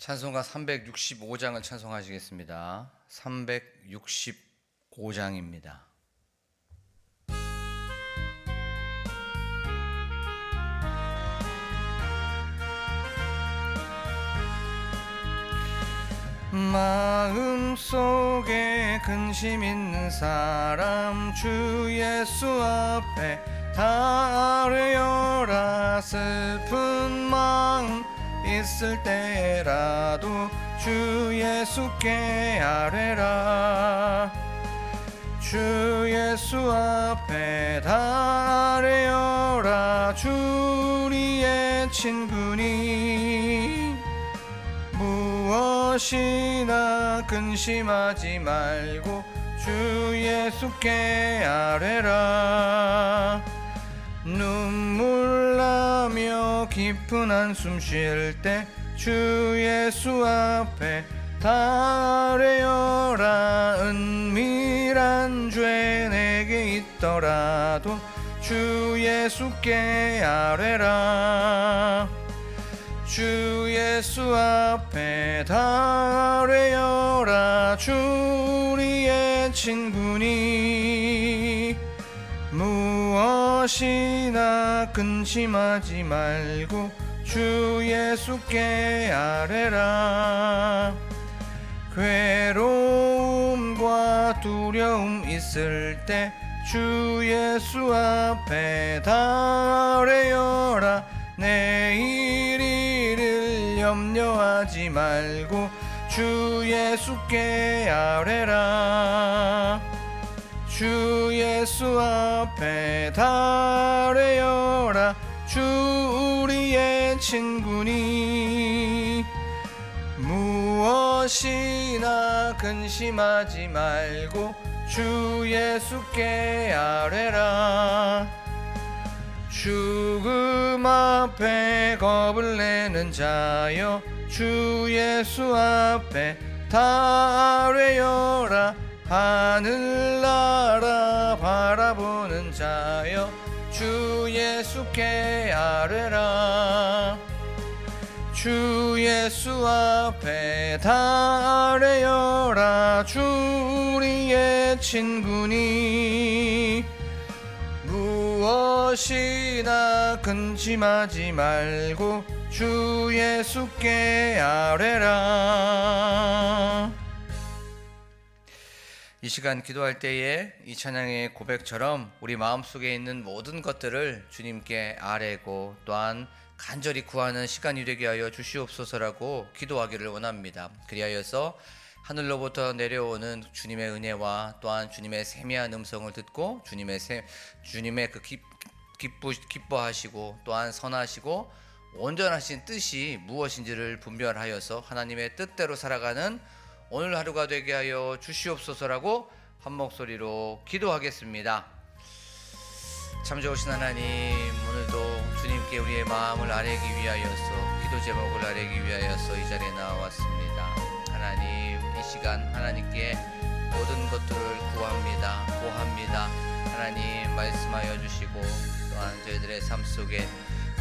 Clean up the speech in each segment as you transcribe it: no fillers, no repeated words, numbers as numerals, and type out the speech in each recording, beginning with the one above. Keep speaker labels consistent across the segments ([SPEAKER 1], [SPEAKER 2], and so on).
[SPEAKER 1] 찬송가 365장을 찬송하시겠습니다. 365장입니다. 마음속에 근심 있는 사람 주 예수 앞에 다 아뢰어라. 슬픈 마음 있을 때라도 주 예수께 아뢰라. 주 예수 앞에 다 아뢰어라. 주 우리의 친구니 무엇이나 근심하지 말고 주 예수께 아뢰라. 눈물 나며 깊은 한숨 쉴 때 주 예수 앞에 다 아뢰어라. 은밀한 죄 내게 있더라도 주 예수께 아뢰라. 주 예수 앞에 다 아뢰어라. 주 우리의 친구니 무엇이나 근심하지 말고 주 예수께 아뢰라. 괴로움과 두려움 있을 때 주 예수 앞에 다 아뢰어라. 내일 일을 염려하지 말고 주 예수께 아뢰라. 주 예수 앞에 다 아뢰어라. 주 우리의 친구니 무엇이나 근심하지 말고 주 예수께 아뢰라. 죽음 앞에 겁을 내는 자여 주 예수 앞에 다 아뢰어라. 하늘나라 바라보는 자여 주 예수께 아뢰라. 주 예수 앞에 다 아뢰어라. 주 우리의 친구니 무엇이나 근심하지 말고 주 예수께 아뢰라. 이 시간 기도할 때에 이 찬양의 고백처럼 우리 마음속에 있는 모든 것들을 주님께 아뢰고 또한 간절히 구하는 시간이 되게 하여 주시옵소서라고 기도하기를 원합니다. 그리하여서 하늘로부터 내려오는 주님의 은혜와 또한 주님의 세미한 음성을 듣고 주님의 그 기뻐하시고 또한 선하시고 온전하신 뜻이 무엇인지를 분별하여서 하나님의 뜻대로 살아가는 오늘 하루가 되게 하여 주시옵소서라고 한 목소리로 기도하겠습니다. 참 좋으신 하나님, 오늘도 주님께 우리의 마음을 아뢰기 위하여서 기도 제목을 아뢰기 위하여서 이 자리에 나왔습니다. 하나님, 이 시간 하나님께 모든 것들을 구합니다. 하나님 말씀하여 주시고 또한 저희들의 삶 속에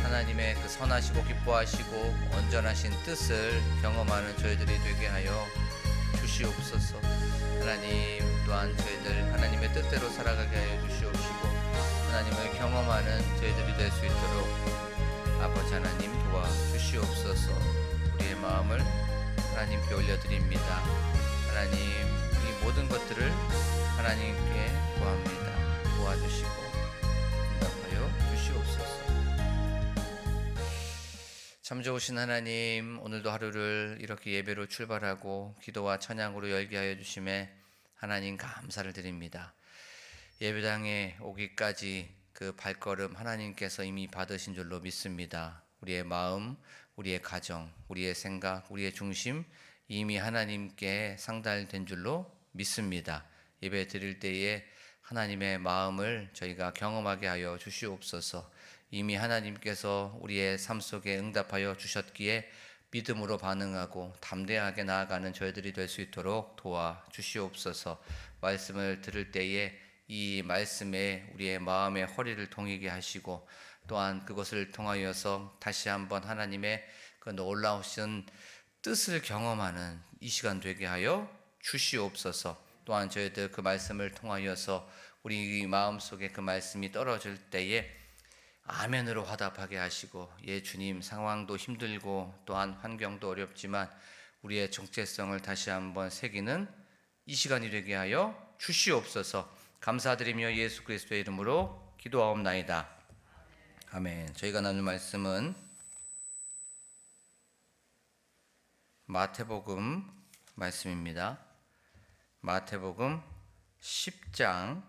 [SPEAKER 1] 하나님의 그 선하시고 기뻐하시고 온전하신 뜻을 경험하는 저희들이 되게 하여 주시옵소서. 하나님 또한 저희들 하나님의 뜻대로 살아가게 하여 주시옵시고 하나님을 경험하는 저희들이 될 수 있도록 아버지 하나님 도와주시옵소서. 우리의 마음을 하나님께 올려드립니다. 하나님, 이 모든 것들을 하나님께 구합니다. 도와주시고 응답하여 주시옵소서. 참 좋으신 하나님, 오늘도 하루를 이렇게 예배로 출발하고 기도와 찬양으로 열게 하여 주심에 하나님 감사를 드립니다. 예배당에 오기까지 그 발걸음 하나님께서 이미 받으신 줄로 믿습니다. 우리의 마음, 우리의 가정, 우리의 생각, 우리의 중심 이미 하나님께 상달된 줄로 믿습니다. 예배 드릴 때에 하나님의 마음을 저희가 경험하게 하여 주시옵소서. 이미 하나님께서 우리의 삶 속에 응답하여 주셨기에 믿음으로 반응하고 담대하게 나아가는 저희들이 될 수 있도록 도와주시옵소서. 말씀을 들을 때에 이 말씀에 우리의 마음의 허리를 동이게 하시고 또한 그것을 통하여서 다시 한번 하나님의 그 놀라우신 뜻을 경험하는 이 시간 되게 하여 주시옵소서. 또한 저희들 그 말씀을 통하여서 우리 마음속에 그 말씀이 떨어질 때에 아멘으로 화답하게 하시고, 예 주님, 상황도 힘들고 또한 환경도 어렵지만 우리의 정체성을 다시 한번 새기는 이 시간이 되게 하여 주시옵소서. 감사드리며 예수 그리스도의 이름으로 기도하옵나이다. 아멘. 저희가 나눌 말씀은 마태복음 말씀입니다. 마태복음 10장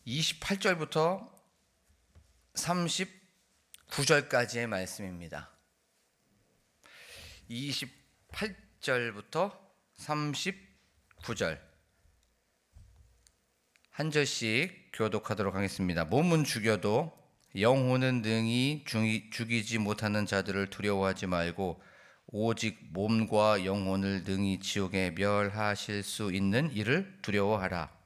[SPEAKER 1] 28절부터 39절까지의 말씀입니다. 28절부터 39절 한 절씩 교독하도록 하겠습니다. 몸은 죽여도 영혼은 능히 죽이지 못하는 자들을 두려워하지 말고 오직 몸과 영혼을 능히 지옥에 멸하실 수 있는 이를 두려워하라.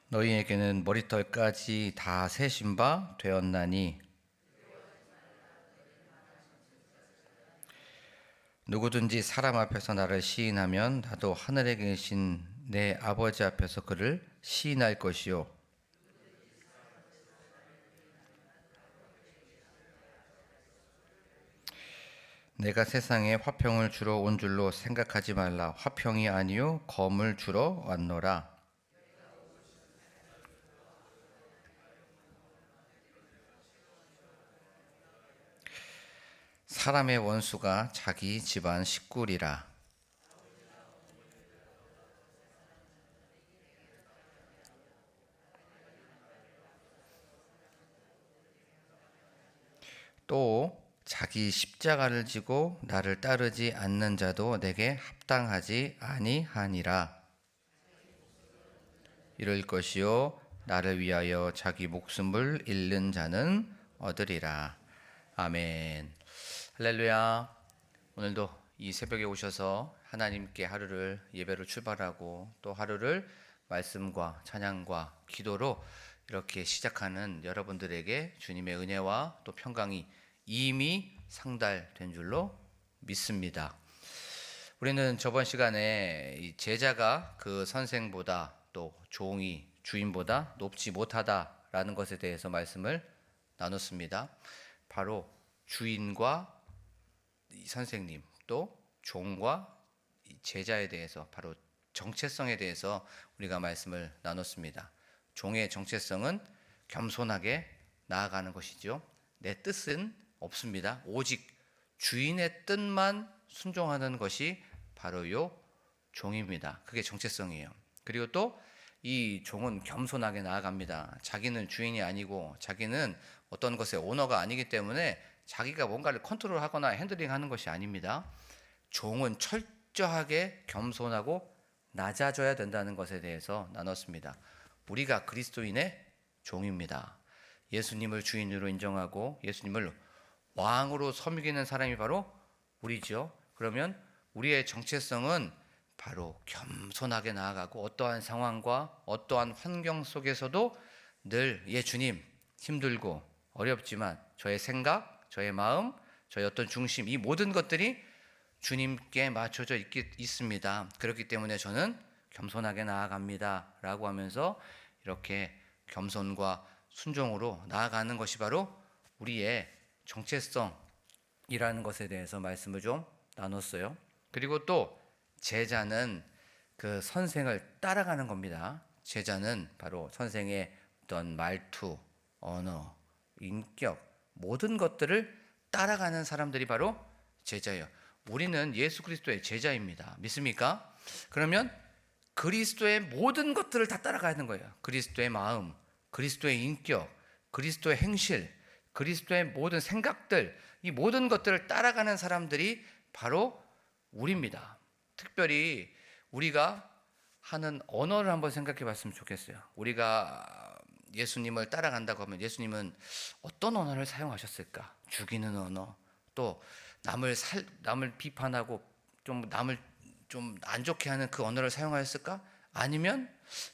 [SPEAKER 1] 너희에게는 머리털까지 다 세신 바 되었나니 누구든지 사람 앞에서 나를 시인하면 나도 하늘에 계신 내 아버지 앞에서 그를 시인할 것이요, 내가 세상에 화평을 주러 온 줄로 생각하지 말라. 화평이 아니요 검을 주러 왔노라. 사람의 원수가 자기 집안 식구리라. 또 자기 십자가를 지고 나를 따르지 않는 자도 내게 합당하지 아니하니라. 이럴 것이요 나를 위하여 자기 목숨을 잃는 자는 얻으리라. 아멘. 할렐루야. 오늘도 이 새벽에 오셔서 하나님께 하루를 예배로 출발하고 또 하루를 말씀과 찬양과 기도로 이렇게 시작하는 여러분들에게 주님의 은혜와 또 평강이 이미 상달된 줄로 믿습니다. 우리는 저번 시간에 이 제자가 그 선생보다 또 종이 주인보다 높지 못하다라는 것에 대해서 말씀을 나눴습니다. 바로 주인과 이 선생님 또 종과 이 제자에 대해서, 바로 정체성에 대해서 우리가 말씀을 나눴습니다. 종의 정체성은 겸손하게 나아가는 것이죠. 내 뜻은 없습니다. 오직 주인의 뜻만 순종하는 것이 바로 요 종입니다. 그게 정체성이에요. 그리고 또 이 종은 겸손하게 나아갑니다. 자기는 주인이 아니고 자기는 어떤 것의 오너가 아니기 때문에 자기가 뭔가를 컨트롤하거나 핸들링하는 것이 아닙니다. 종은 철저하게 겸손하고 낮아져야 된다는 것에 대해서 나눴습니다. 우리가 그리스도인의 종입니다. 예수님을 주인으로 인정하고 예수님을 왕으로 섬기는 사람이 바로 우리죠. 그러면 우리의 정체성은 바로 겸손하게 나아가고 어떠한 상황과 어떠한 환경 속에서도 늘 예 주님, 힘들고 어렵지만 저의 생각, 저의 마음, 저의 어떤 중심, 이 모든 것들이 주님께 맞춰져 있습니다. 그렇기 때문에 저는 겸손하게 나아갑니다 라고 하면서 이렇게 겸손과 순종으로 나아가는 것이 바로 우리의 정체성이라는 것에 대해서 말씀을 좀 나눴어요. 그리고 또 제자는 그 선생을 따라가는 겁니다. 제자는 바로 선생의 어떤 말투, 언어, 인격, 모든 것들을 따라가는 사람들이 바로 제자예요. 우리는 예수 그리스도의 제자입니다. 믿습니까? 그러면 그리스도의 모든 것들을 다 따라가야 하는 거예요. 그리스도의 마음, 그리스도의 인격, 그리스도의 행실, 그리스도의 모든 생각들, 이 모든 것들을 따라가는 사람들이 바로 우리입니다. 특별히 우리가 하는 언어를 한번 생각해 봤으면 좋겠어요. 우리가 예수님을 따라간다고 하면 예수님은 어떤 언어를 사용하셨을까? 죽이는 언어, 또 남을 비판하고 좀 남을 좀 안 좋게 하는 그 언어를 사용하였을까? 아니면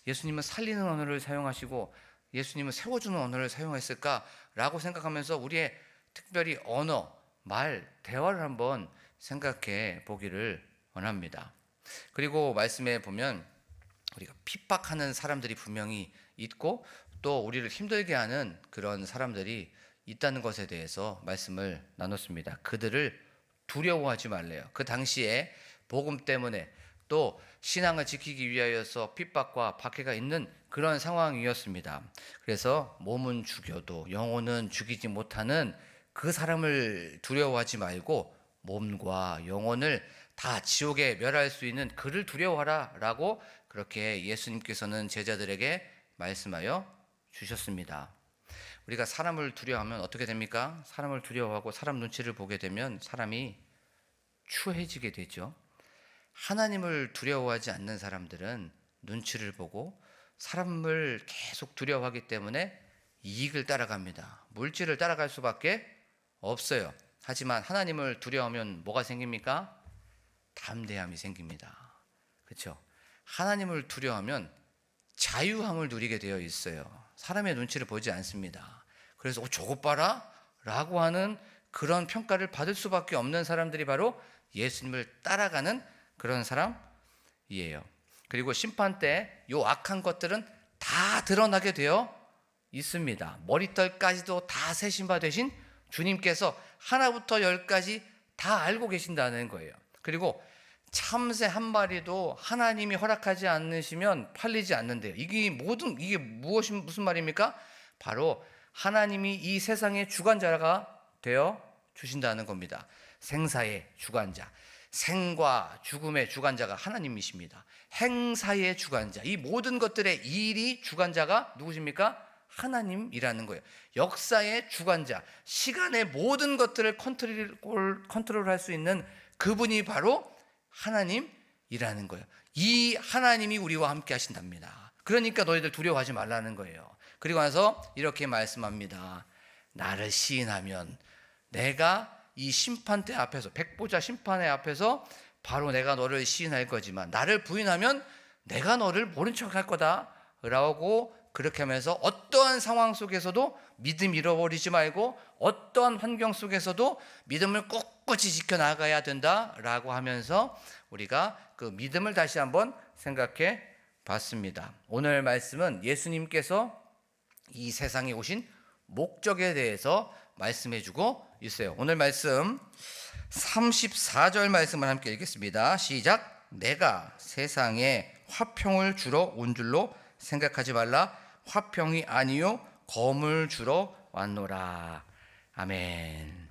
[SPEAKER 1] 예수님은 살리는 언어를 사용하시고 예수님은 세워주는 언어를 사용했을까라고 생각하면서 우리의 특별히 언어, 말, 대화를 한번 생각해 보기를 원합니다. 그리고 말씀에 보면 우리가 핍박하는 사람들이 분명히 있고 또 우리를 힘들게 하는 그런 사람들이 있다는 것에 대해서 말씀을 나눴습니다. 그들을 두려워하지 말래요. 그 당시에 복음 때문에 또 신앙을 지키기 위하여서 핍박과 박해가 있는 그런 상황이었습니다. 그래서 몸은 죽여도 영혼은 죽이지 못하는 그 사람을 두려워하지 말고 몸과 영혼을 다 지옥에 멸할 수 있는 그를 두려워하라 라고 그렇게 예수님께서는 제자들에게 말씀하여 주셨습니다. 우리가 사람을 두려워하면 어떻게 됩니까? 사람을 두려워하고 사람 눈치를 보게 되면 사람이 추해지게 되죠. 하나님을 두려워하지 않는 사람들은 눈치를 보고 사람을 계속 두려워하기 때문에 이익을 따라갑니다. 물질을 따라갈 수밖에 없어요. 하지만 하나님을 두려워하면 뭐가 생깁니까? 담대함이 생깁니다. 그렇죠? 하나님을 두려워하면 자유함을 누리게 되어 있어요. 사람의 눈치를 보지 않습니다. 그래서 저것 봐라 라고 하는 그런 평가를 받을 수밖에 없는 사람들이 바로 예수님을 따라가는 그런 사람이에요. 그리고 심판 때 요 악한 것들은 다 드러나게 되어 있습니다. 머리털까지도 다 세신 바 되신 주님께서 하나부터 열까지 다 알고 계신다는 거예요. 그리고 참새 한 마리도 하나님이 허락하지 않으시면 팔리지 않는데요. 이게 무슨 말입니까? 바로 하나님이 이 세상의 주관자가 되어 주신다는 겁니다. 생사의 주관자, 생과 죽음의 주관자가 하나님이십니다. 행사의 주관자, 이 모든 것들의 일이 주관자가 누구십니까? 하나님이라는 거예요. 역사의 주관자, 시간의 모든 것들을 컨트롤할 수 있는 그분이 바로 하나님이라는 거예요. 이 하나님이 우리와 함께 하신답니다. 그러니까 너희들 두려워하지 말라는 거예요. 그리고 나서 이렇게 말씀합니다. 나를 시인하면 내가 이 심판대 앞에서, 백보자 심판의 앞에서 바로 내가 너를 시인할 거지만 나를 부인하면 내가 너를 모른 척할 거다 라고 그렇게 하면서 어떠한 상황 속에서도 믿음 잃어버리지 말고 어떠한 환경 속에서도 믿음을 꿋꿋이 지켜나가야 된다라고 하면서 우리가 그 믿음을 다시 한번 생각해 봤습니다. 오늘 말씀은 예수님께서 이 세상에 오신 목적에 대해서 말씀해 주고 있어요. 오늘 말씀 34절 말씀을 함께 읽겠습니다. 시작. 내가 세상에 화평을 주러 온 줄로 생각하지 말라. 화평이 아니요 검을 주러 왔노라. 아멘.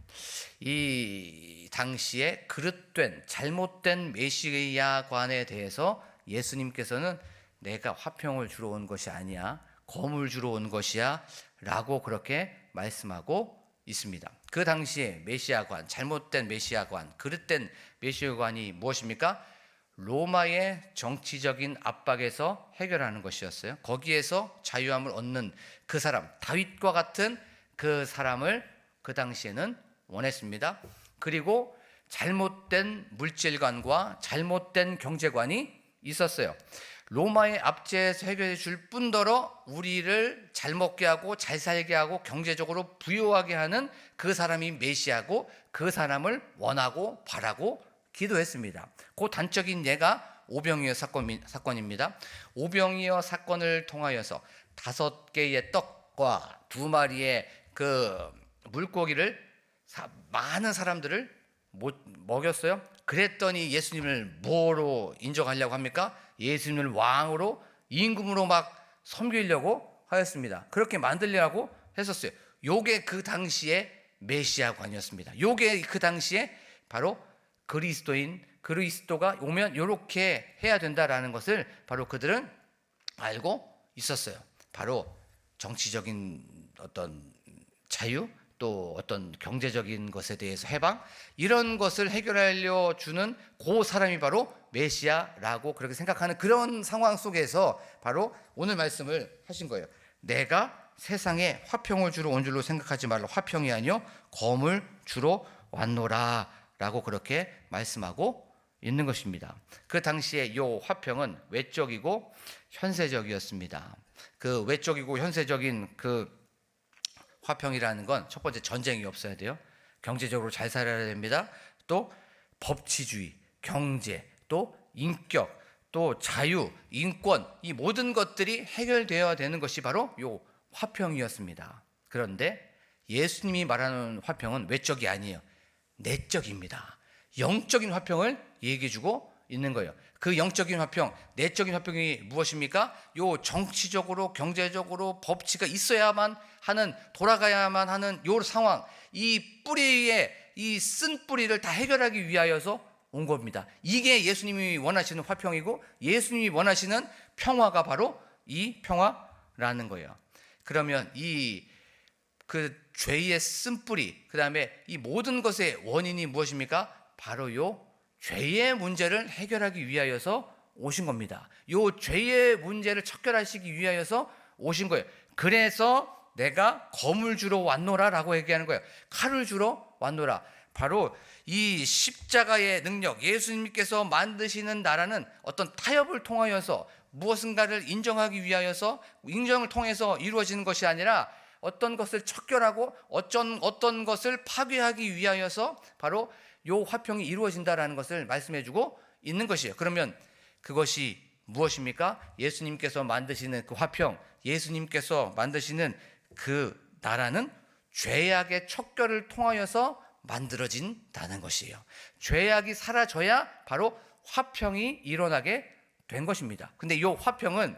[SPEAKER 1] 이 당시에 그릇된 잘못된 메시아관에 대해서 예수님께서는 내가 화평을 주러 온 것이 아니야, 검을 주러 온 것이야 라고 그렇게 말씀하고 있습니다. 그 당시에 메시아관, 잘못된 메시아관, 그릇된 메시아관이 무엇입니까? 로마의 정치적인 압박에서 해결하는 것이었어요. 거기에서 자유함을 얻는 그 사람, 다윗과 같은 그 사람을 그 당시에는 원했습니다. 그리고 잘못된 물질관과 잘못된 경제관이 있었어요. 로마의 압제에서 해결해 줄 뿐더러 우리를 잘 먹게 하고 잘 살게 하고 경제적으로 부유하게 하는 그 사람이 메시아고 그 사람을 원하고 바라고 기도했습니다. 그 단적인 예가 오병이어 사건입니다. 오병이어 사건을 통하여서 5개의 떡과 2마리의 그 물고기를 많은 사람들을 먹였어요. 그랬더니 예수님을 뭐로 인정하려고 합니까? 예수님을 왕으로 임금으로 막 섬기려고 하였습니다. 그렇게 만들려고 했었어요. 요게 그 당시에 메시아관이었습니다. 요게 그 당시에 바로 그리스도가 오면 이렇게 해야 된다라는 것을 바로 그들은 알고 있었어요. 바로 정치적인 어떤 자유, 또 어떤 경제적인 것에 대해서 해방, 이런 것을 해결하려 주는 그 사람이 바로 메시아라고 그렇게 생각하는 그런 상황 속에서 바로 오늘 말씀을 하신 거예요. 내가 세상에 화평을 주러 온 줄로 생각하지 말라. 화평이 아니요 검을 주러 왔노라 라고 그렇게 말씀하고 있는 것입니다. 그 당시에 이 화평은 외적이고 현세적이었습니다. 그 외적이고 현세적인 그 화평이라는 건 첫 번째 전쟁이 없어야 돼요. 경제적으로 잘 살아야 됩니다. 또 법치주의, 경제, 또 인격, 또 자유, 인권, 이 모든 것들이 해결되어야 되는 것이 바로 이 화평이었습니다. 그런데 예수님이 말하는 화평은 외적이 아니에요. 내적입니다. 영적인 화평을 얘기해주고 있는 거예요. 그 영적인 화평, 내적인 화평이 무엇입니까? 요 정치적으로, 경제적으로 법치가 있어야만 하는, 돌아가야만 하는 요 상황, 이 뿌리에 이 쓴 뿌리를 다 해결하기 위하여서 온 겁니다. 이게 예수님이 원하시는 화평이고 예수님이 원하시는 평화가 바로 이 평화라는 거예요. 그러면 이 그 죄의 쓴뿌리, 그 다음에 이 모든 것의 원인이 무엇입니까? 바로 요 죄의 문제를 해결하기 위하여서 오신 겁니다. 요 죄의 문제를 척결하시기 위하여서 오신 거예요. 그래서 내가 검을 주러 왔노라 라고 얘기하는 거예요. 칼을 주러 왔노라. 바로 이 십자가의 능력, 예수님께서 만드시는 나라는 어떤 타협을 통하여서 무엇인가를 인정하기 위하여서, 인정을 통해서 이루어지는 것이 아니라 어떤 것을 척결하고 어떤 것을 파괴하기 위하여서 바로 요 화평이 이루어진다라는 것을 말씀해주고 있는 것이에요. 그러면 그것이 무엇입니까? 예수님께서 만드시는 그 화평, 예수님께서 만드시는 그 나라는 죄악의 척결을 통하여서 만들어진다는 것이에요. 죄악이 사라져야 바로 화평이 일어나게 된 것입니다. 근데 이 화평은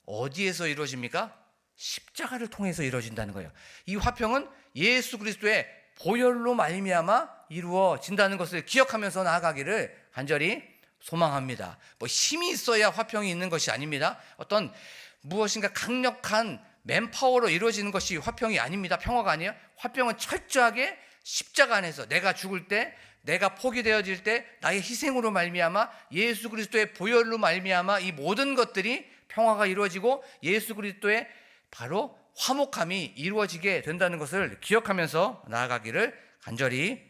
[SPEAKER 1] 어디에서 이루어집니까? 십자가를 통해서 이루어진다는 거예요. 이 화평은 예수 그리스도의 보혈로 말미암아 이루어진다는 것을 기억하면서 나아가기를 간절히 소망합니다. 뭐 힘이 있어야 화평이 있는 것이 아닙니다. 어떤 무엇인가 강력한 맨파워로 이루어지는 것이 화평이 아닙니다. 평화가 아니에요. 화평은 철저하게 십자가 안에서 내가 죽을 때, 내가 포기되어질 때, 나의 희생으로 말미암아, 예수 그리스도의 보혈로 말미암아 이 모든 것들이 평화가 이루어지고 예수 그리스도의 바로 화목함이 이루어지게 된다는 것을 기억하면서 나아가기를 간절히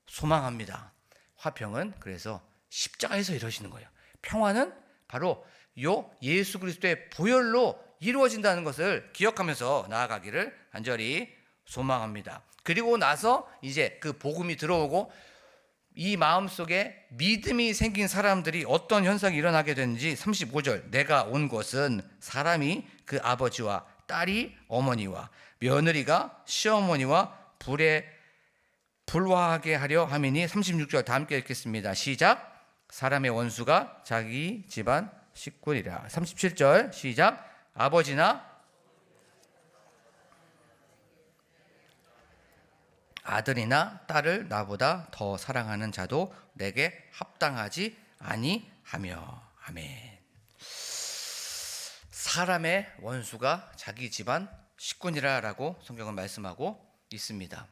[SPEAKER 1] 소망합니다. 화평은 그래서 십자가에서 이루어지는 거예요. 평화는 바로 요 예수 그리스도의 보혈로 이루어진다는 것을 기억하면서 나아가기를 간절히 소망합니다. 그리고 나서 이제 그 복음이 들어오고 이 마음속에 믿음이 생긴 사람들이 어떤 현상이 일어나게 되는지 35절, 내가 온 것은 사람이 그 아버지와 딸이 어머니와 며느리가 시어머니와 불에 불화하게 하려 함이니 36절 다 함께 읽겠습니다. 시작. 사람의 원수가 자기 집안 식구니라. 37절 시작. 아버지나 아들이나 딸을 나보다 더 사랑하는 자도 내게 합당하지 아니하며. 아멘. 사람의 원수가 자기 집안 식구니라 라고 성경은 말씀하고 있습니다.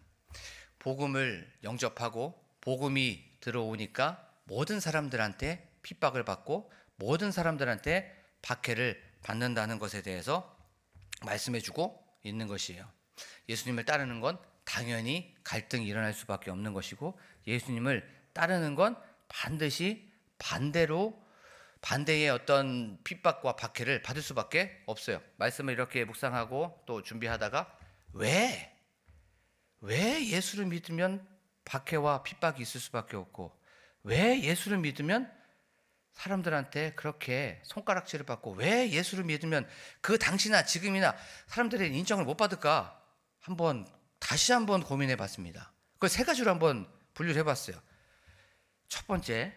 [SPEAKER 1] 복음을 영접하고 복음이 들어오니까 모든 사람들한테 핍박을 받고 모든 사람들한테 박해를 받는다는 것에 대해서 말씀해주고 있는 것이에요. 예수님을 따르는 건 당연히 갈등이 일어날 수밖에 없는 것이고 예수님을 따르는 건 반드시 반대의 어떤 핍박과 박해를 받을 수밖에 없어요. 말씀을 이렇게 묵상하고 또 준비하다가 왜 예수를 믿으면 박해와 핍박이 있을 수밖에 없고 왜 예수를 믿으면 사람들한테 그렇게 손가락질을 받고 왜 예수를 믿으면 그 당시나 지금이나 사람들의 인정을 못 받을까 다시 한번 고민해 봤습니다. 그걸 세 가지로 한번 분류를 해봤어요. 첫 번째,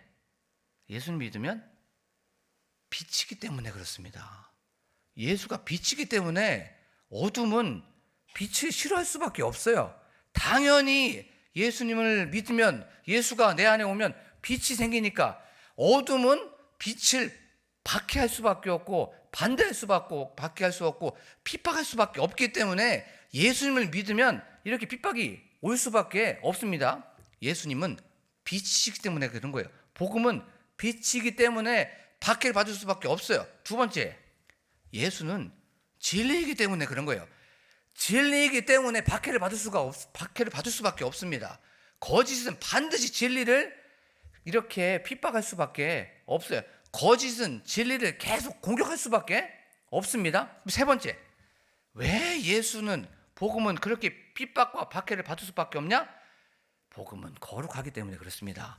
[SPEAKER 1] 예수를 믿으면 빛이기 때문에 그렇습니다. 예수가 빛이기 때문에 어둠은 빛을 싫어할 수밖에 없어요. 당연히 예수님을 믿으면 예수가 내 안에 오면 빛이 생기니까 어둠은 빛을 박해할 수밖에 없고 반대할 수밖에 없고 박해할 수 없고 핍박할 수밖에 없기 때문에 예수님을 믿으면 이렇게 핍박이 올 수밖에 없습니다. 예수님은 빛이기 때문에 그런 거예요. 복음은 빛이기 때문에 박해를 받을 수밖에 없어요. 두 번째, 예수는 진리이기 때문에 그런 거예요. 진리이기 때문에 박해를 받을 수밖에 없습니다. 거짓은 반드시 진리를 이렇게 핍박할 수밖에 없어요. 거짓은 진리를 계속 공격할 수밖에 없습니다. 세 번째, 왜 예수는 복음은 그렇게 핍박과 박해를 받을 수밖에 없냐? 복음은 거룩하기 때문에 그렇습니다.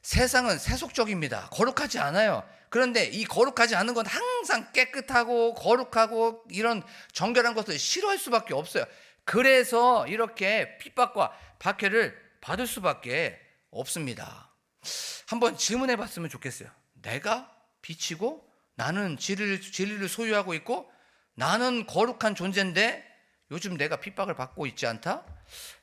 [SPEAKER 1] 세상은 세속적입니다. 거룩하지 않아요. 그런데 이 거룩하지 않은 건 항상 깨끗하고 거룩하고 이런 정결한 것을 싫어할 수밖에 없어요. 그래서 이렇게 핍박과 박해를 받을 수밖에 없습니다. 한번 질문해 봤으면 좋겠어요. 내가 빛이고 나는 진리를 소유하고 있고 나는 거룩한 존재인데 요즘 내가 핍박을 받고 있지 않다?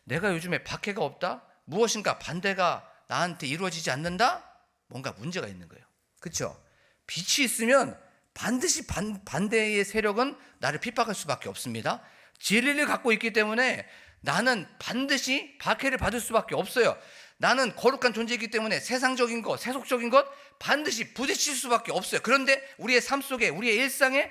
[SPEAKER 1] 내가 요즘에 박해가 없다? 무엇인가 반대가 나한테 이루어지지 않는다? 뭔가 문제가 있는 거예요. 그렇죠? 빛이 있으면 반드시 반대의 세력은 나를 핍박할 수밖에 없습니다. 진리를 갖고 있기 때문에 나는 반드시 박해를 받을 수밖에 없어요. 나는 거룩한 존재이기 때문에 세상적인 것, 세속적인 것 반드시 부딪힐 수밖에 없어요. 그런데 우리의 삶 속에, 우리의 일상에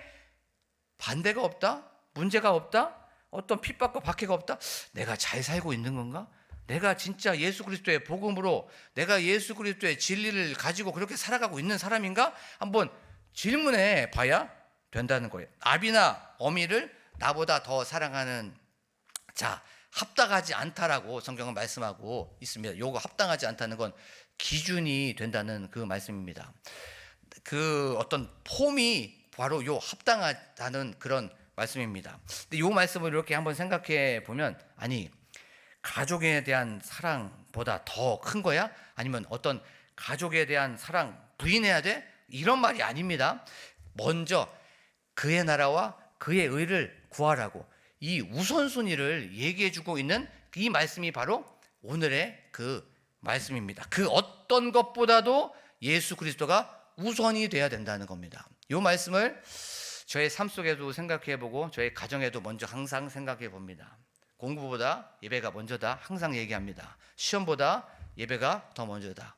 [SPEAKER 1] 반대가 없다? 문제가 없다? 어떤 핍박과 박해가 없다? 내가 잘 살고 있는 건가? 내가 진짜 예수 그리스도의 복음으로 내가 예수 그리스도의 진리를 가지고 그렇게 살아가고 있는 사람인가? 한번 질문해 봐야 된다는 거예요. 아비나 어미를 나보다 더 사랑하는 자, 합당하지 않다라고 성경은 말씀하고 있습니다. 요거 합당하지 않다는 건 기준이 된다는 그 말씀입니다. 그 어떤 폼이 바로 요 합당하다는 그런 말씀입니다. 근데 요 말씀을 이렇게 한번 생각해 보면, 아니 가족에 대한 사랑보다 더 큰 거야? 아니면 어떤 가족에 대한 사랑 부인해야 돼? 이런 말이 아닙니다. 먼저 그의 나라와 그의 의를 구하라고 이 우선순위를 얘기해 주고 있는 이 말씀이 바로 오늘의 그 말씀입니다. 그 어떤 것보다도 예수 그리스도가 우선이 돼야 된다는 겁니다. 이 말씀을 저의 삶 속에도 생각해 보고 저의 가정에도 먼저 항상 생각해 봅니다. 공부보다 예배가 먼저다 항상 얘기합니다. 시험보다 예배가 더 먼저다.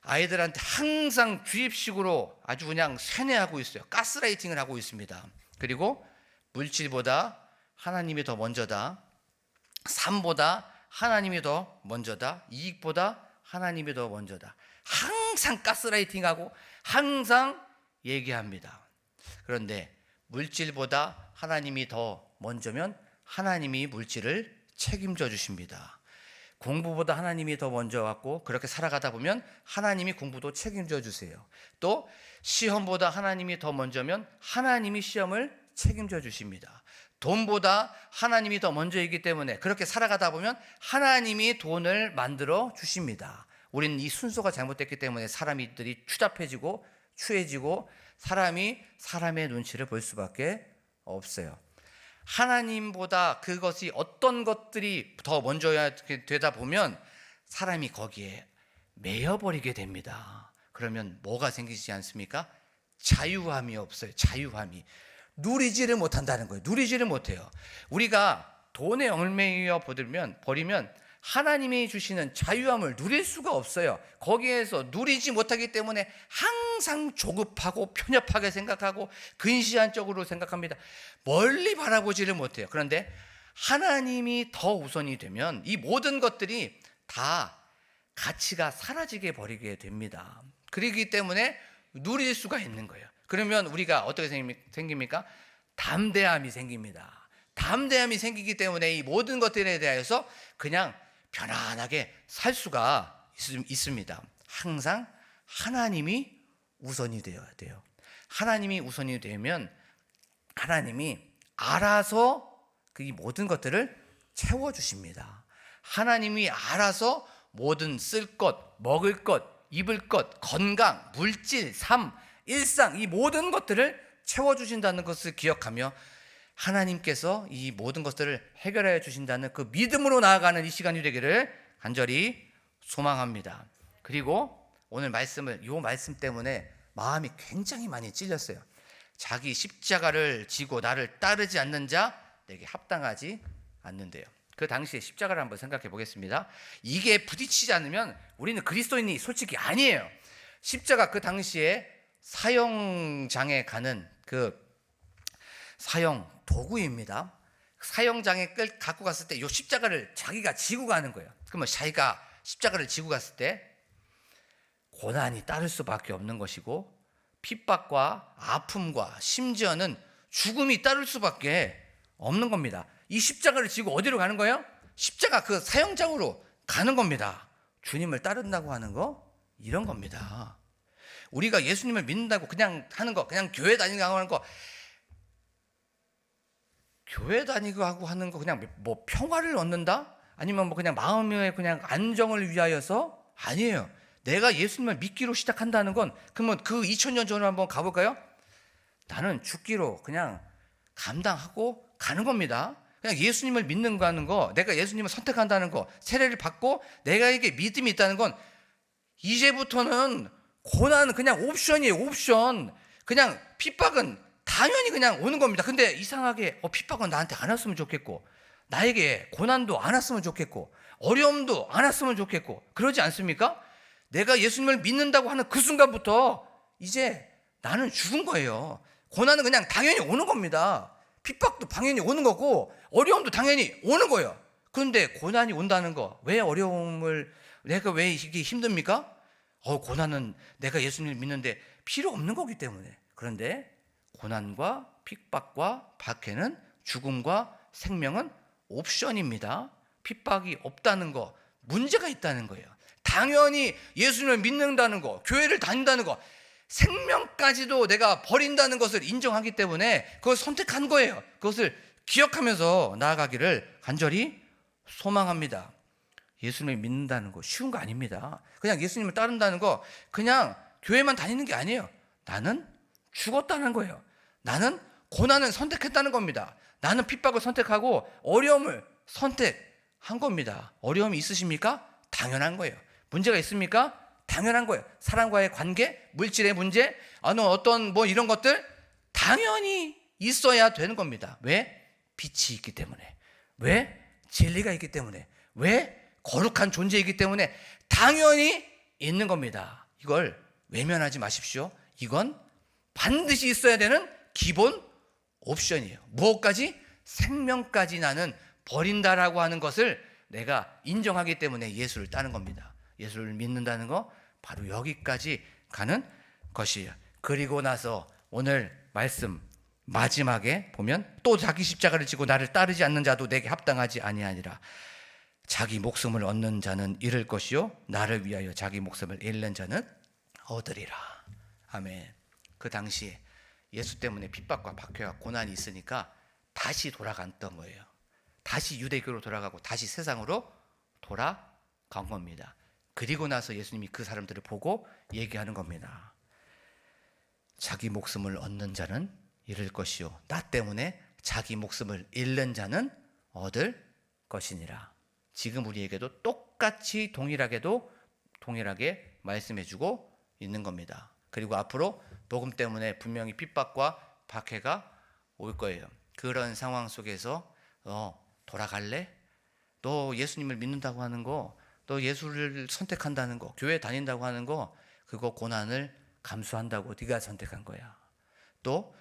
[SPEAKER 1] 아이들한테 항상 주입식으로 아주 그냥 세뇌하고 있어요. 가스라이팅을 하고 있습니다. 그리고 물질보다 하나님이 더 먼저다. 삶보다 하나님이 더 먼저다. 이익보다 하나님이 더 먼저다. 항상 가스라이팅하고 항상 얘기합니다. 그런데 물질보다 하나님이 더 먼저면 하나님이 물질을 책임져 주십니다. 공부보다 하나님이 더 먼저 왔고 그렇게 살아가다 보면 하나님이 공부도 책임져 주세요. 또 시험보다 하나님이 더 먼저면 하나님이 시험을 책임져 주십니다. 돈보다 하나님이 더 먼저이기 때문에 그렇게 살아가다 보면 하나님이 돈을 만들어 주십니다. 우리는 이 순서가 잘못됐기 때문에 사람들이 추잡해지고 추해지고 사람이 사람의 눈치를 볼 수밖에 없어요. 하나님보다 그것이 어떤 것들이 더 먼저야 되다 보면 사람이 거기에 매여버리게 됩니다. 그러면 뭐가 생기지 않습니까? 자유함이 없어요. 자유함이. 누리지를 못한다는 거예요. 누리지를 못해요. 우리가 돈에 얽매여 버리면 하나님이 주시는 자유함을 누릴 수가 없어요. 거기에서 누리지 못하기 때문에 항상 조급하고 편협하게 생각하고 근시안적으로 생각합니다. 멀리 바라보지를 못해요. 그런데 하나님이 더 우선이 되면 이 모든 것들이 다 가치가 사라지게 버리게 됩니다. 그렇기 때문에 누릴 수가 있는 거예요. 그러면 우리가 어떻게 생깁니까? 담대함이 생깁니다. 담대함이 생기기 때문에 이 모든 것들에 대해서 그냥 편안하게 살 수가 있습니다. 항상 하나님이 우선이 되어야 돼요. 하나님이 우선이 되면 하나님이 알아서 이 모든 것들을 채워주십니다. 하나님이 알아서 모든 쓸 것, 먹을 것, 입을 것, 건강, 물질, 삶, 일상 이 모든 것들을 채워주신다는 것을 기억하며 하나님께서 이 모든 것들을 해결해 주신다는 그 믿음으로 나아가는 이 시간이 되기를 간절히 소망합니다. 그리고 오늘 이 말씀 때문에 마음이 굉장히 많이 찔렸어요. 자기 십자가를 지고 나를 따르지 않는 자 내게 합당하지 않는데요. 그 당시에 십자가를 한번 생각해 보겠습니다. 이게 부딪히지 않으면 우리는 그리스도인이 솔직히 아니에요. 십자가 그 당시에 사형장에 가는 그 사형 도구입니다. 사형장에 갖고 갔을 때 이 십자가를 자기가 지고 가는 거예요. 그러면 자기가 십자가를 지고 갔을 때 고난이 따를 수밖에 없는 것이고 핍박과 아픔과 심지어는 죽음이 따를 수밖에 없는 겁니다. 이 십자가를 지고 어디로 가는 거예요? 십자가 그 사형장으로 가는 겁니다. 주님을 따른다고 하는 거 이런 겁니다. 우리가 예수님을 믿는다고 그냥 하는 거, 그냥 교회 다니고 하는 거, 교회 다니고 하고 하는 거 그냥 뭐 평화를 얻는다? 아니면 뭐 그냥 마음의 그냥 안정을 위하여서? 아니에요. 내가 예수님을 믿기로 시작한다는 건, 그러면 그 2000년 전으로 한번 가볼까요? 나는 죽기로 그냥 감당하고 가는 겁니다. 그냥 예수님을 믿는 거 하는 거, 내가 예수님을 선택한다는 거, 세례를 받고 내가 이게 믿음이 있다는 건 이제부터는 고난은 그냥 옵션이에요. 옵션. 그냥 핍박은 당연히 그냥 오는 겁니다. 근데 이상하게 핍박은 나한테 안 왔으면 좋겠고, 나에게 고난도 안 왔으면 좋겠고, 어려움도 안 왔으면 좋겠고, 그러지 않습니까? 내가 예수님을 믿는다고 하는 그 순간부터 이제 나는 죽은 거예요. 고난은 그냥 당연히 오는 겁니다. 핍박도 당연히 오는 거고 어려움도 당연히 오는 거예요. 그런데 고난이 온다는 거, 왜 어려움을, 내가 왜 이게 힘듭니까? 고난은 내가 예수님을 믿는데 필요 없는 거기 때문에. 그런데 고난과 핍박과 박해는, 죽음과 생명은 옵션입니다. 핍박이 없다는 거, 문제가 있다는 거예요. 당연히 예수님을 믿는다는 거, 교회를 다닌다는 거, 생명까지도 내가 버린다는 것을 인정하기 때문에 그걸 선택한 거예요. 그것을 기억하면서 나아가기를 간절히 소망합니다. 예수님을 믿는다는 거 쉬운 거 아닙니다. 그냥 예수님을 따른다는 거 그냥 교회만 다니는 게 아니에요. 나는 죽었다는 거예요. 나는 고난을 선택했다는 겁니다. 나는 핍박을 선택하고 어려움을 선택한 겁니다. 어려움이 있으십니까? 당연한 거예요. 문제가 있습니까? 당연한 거예요. 사람과의 관계, 물질의 문제, 어떤 뭐 이런 것들 당연히 있어야 되는 겁니다. 왜? 빛이 있기 때문에. 왜? 진리가 있기 때문에. 왜? 거룩한 존재이기 때문에 당연히 있는 겁니다. 이걸 외면하지 마십시오. 이건 반드시 있어야 되는 기본 옵션이에요. 무엇까지? 생명까지 나는 버린다라고 하는 것을 내가 인정하기 때문에 예수를 따는 겁니다. 예수를 믿는다는 거 바로 여기까지 가는 것이에요. 그리고 나서 오늘 말씀 마지막에 보면 또 자기 십자가를 지고 나를 따르지 않는 자도 내게 합당하지 아니하니라. 자기 목숨을 얻는 자는 잃을 것이요 나를 위하여 자기 목숨을 잃는 자는 얻으리라. 아멘. 그 당시에 예수 때문에 핍박과 박해와 고난이 있으니까 다시 돌아갔던 거예요. 다시 유대교로 돌아가고 다시 세상으로 돌아간 겁니다. 그리고 나서 예수님이 그 사람들을 보고 얘기하는 겁니다. 자기 목숨을 얻는 자는 잃을 것이요 나 때문에 자기 목숨을 잃는 자는 얻을 것이니라. 지금 우리에게도 똑같이 동일하게 말씀해주고 있는 겁니다. 그리고 앞으로 복음 때문에 분명히 핍박과 박해가 올 거예요. 그런 상황 속에서 돌아갈래? 너 예수님을 믿는다고 하는 거, 너 예수를 선택한다는 거, 교회 다닌다고 하는 거, 그거 고난을 감수한다고 네가 선택한 거야. 또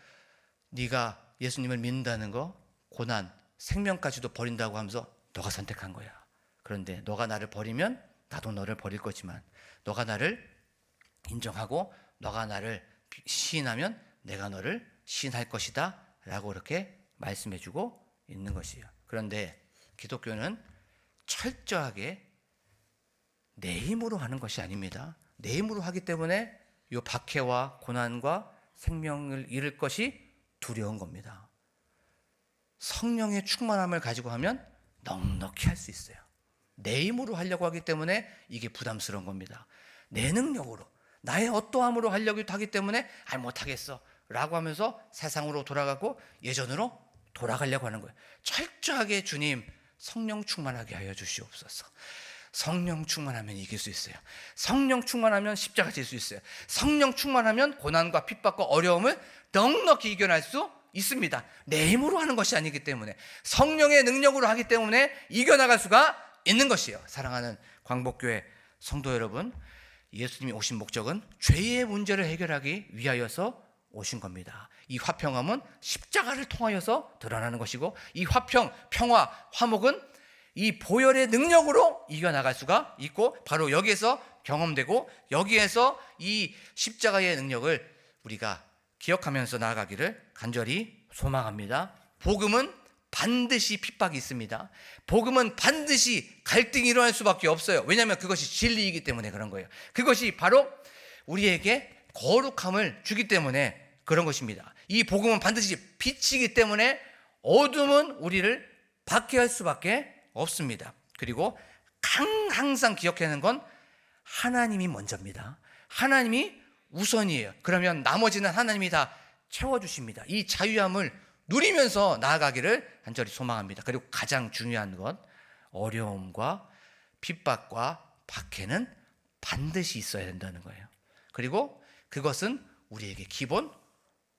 [SPEAKER 1] 네가 예수님을 믿는다는 거, 고난, 생명까지도 버린다고 하면서 너가 선택한 거야. 그런데 너가 나를 버리면 나도 너를 버릴 거지만, 너가 나를 인정하고 너가 나를 시인하면 내가 너를 시인할 것이다 라고 이렇게 말씀해주고 있는 것이에요. 그런데 기독교는 철저하게 내 힘으로 하는 것이 아닙니다. 내 힘으로 하기 때문에 이 박해와 고난과 생명을 잃을 것이 두려운 겁니다. 성령의 충만함을 가지고 하면 넉넉히 할 수 있어요. 내 힘으로 하려고 하기 때문에 이게 부담스러운 겁니다. 내 능력으로, 나의 어떠함으로 하려고 하기 때문에 못하겠어 라고 하면서 세상으로 돌아가고 예전으로 돌아가려고 하는 거예요. 철저하게 주님 성령 충만하게 하여 주시옵소서. 성령 충만하면 이길 수 있어요. 성령 충만하면 십자가 질 수 있어요. 성령 충만하면 고난과 핍박과 어려움을 넉넉히 이겨낼 수 있습니다. 내 힘으로 하는 것이 아니기 때문에, 성령의 능력으로 하기 때문에 이겨나갈 수가 있는 것이에요. 사랑하는 광복교회 성도 여러분, 예수님이 오신 목적은 죄의 문제를 해결하기 위하여서 오신 겁니다. 이 화평함은 십자가를 통하여서 드러나는 것이고, 이 화평, 평화, 화목은 이 보혈의 능력으로 이겨나갈 수가 있고, 바로 여기에서 경험되고, 여기에서 이 십자가의 능력을 우리가 기억하면서 나아가기를 간절히 소망합니다. 복음은 반드시 핍박이 있습니다. 복음은 반드시 갈등이 일어날 수밖에 없어요. 왜냐하면 그것이 진리이기 때문에 그런 거예요. 그것이 바로 우리에게 거룩함을 주기 때문에 그런 것입니다. 이 복음은 반드시 빛이기 때문에 어둠은 우리를 박해할 수밖에 없습니다. 그리고 항상 기억해야 하는 건 하나님이 먼저입니다. 하나님이 우선이에요. 그러면 나머지는 하나님이 다 채워주십니다. 이 자유함을 누리면서 나아가기를 간절히 소망합니다. 그리고 가장 중요한 건 어려움과 핍박과 박해는 반드시 있어야 된다는 거예요. 그리고 그것은 우리에게 기본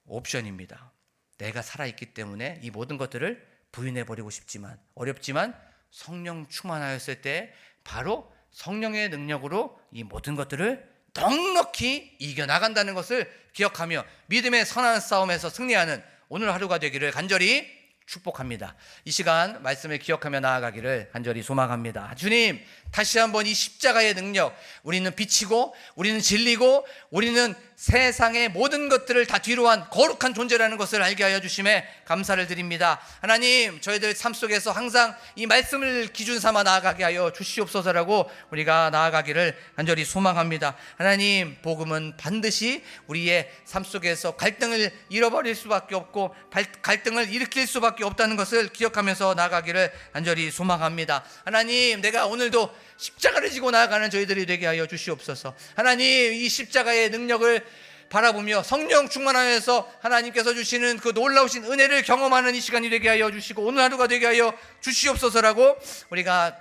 [SPEAKER 1] 옵션입니다. 내가 살아있기 때문에 이 모든 것들을 부인해버리고 싶지만, 어렵지만 성령 충만하였을 때 바로 성령의 능력으로 이 모든 것들을 넉넉히 이겨나간다는 것을 기억하며 믿음의 선한 싸움에서 승리하는 오늘 하루가 되기를 간절히 축복합니다. 이 시간 말씀을 기억하며 나아가기를 간절히 소망합니다. 주님, 다시 한번 이 십자가의 능력, 우리는 빛이고 우리는 진리고 우리는 세상의 모든 것들을 다 뒤로한 거룩한 존재라는 것을 알게 하여 주심에 감사를 드립니다. 하나님, 저희들 삶 속에서 항상 이 말씀을 기준 삼아 나아가게 하여 주시옵소서라고 우리가 나아가기를 간절히 소망합니다. 하나님, 복음은 반드시 우리의 삶 속에서 갈등을 잃어버릴 수밖에 없고 갈등을 일으킬 수밖에 없다는 것을 기억하면서 나아가기를 간절히 소망합니다. 하나님, 내가 오늘도 십자가를 지고 나아가는 저희들이 되게 하여 주시옵소서. 하나님, 이 십자가의 능력을 바라보며 성령 충만하여서 하나님께서 주시는 그 놀라우신 은혜를 경험하는 이 시간이 되게 하여 주시고 오늘 하루가 되게 하여 주시옵소서라고 우리가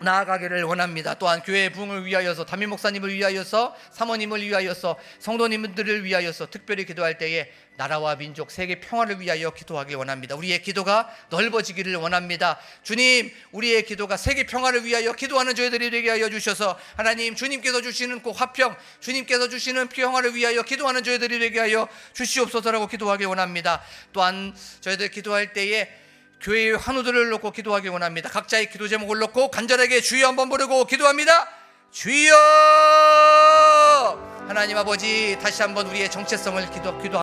[SPEAKER 1] 나아가기를 원합니다. 또한 교회의 부흥을 위하여서, 담임 목사님을 위하여서, 사모님을 위하여서, 성도님들을 위하여서 특별히 기도할 때에 나라와 민족, 세계 평화를 위하여 기도하기 원합니다. 우리의 기도가 넓어지기를 원합니다. 주님, 우리의 기도가 세계 평화를 위하여 기도하는 저희들이 되게 하여 주셔서 하나님, 주님께서 주시는 그 화평, 주님께서 주시는 평화를 위하여 기도하는 저희들이 되게 하여 주시옵소서라고 기도하기 원합니다. 또한 저희들 기도할 때에 교회의 환우들을 놓고 기도하기 원합니다. 각자의 기도 제목을 놓고 간절하게 주여 한번 부르고 기도합니다. 주여! 하나님 아버지, 다시 한번 우리의 정체성을 기도합니다.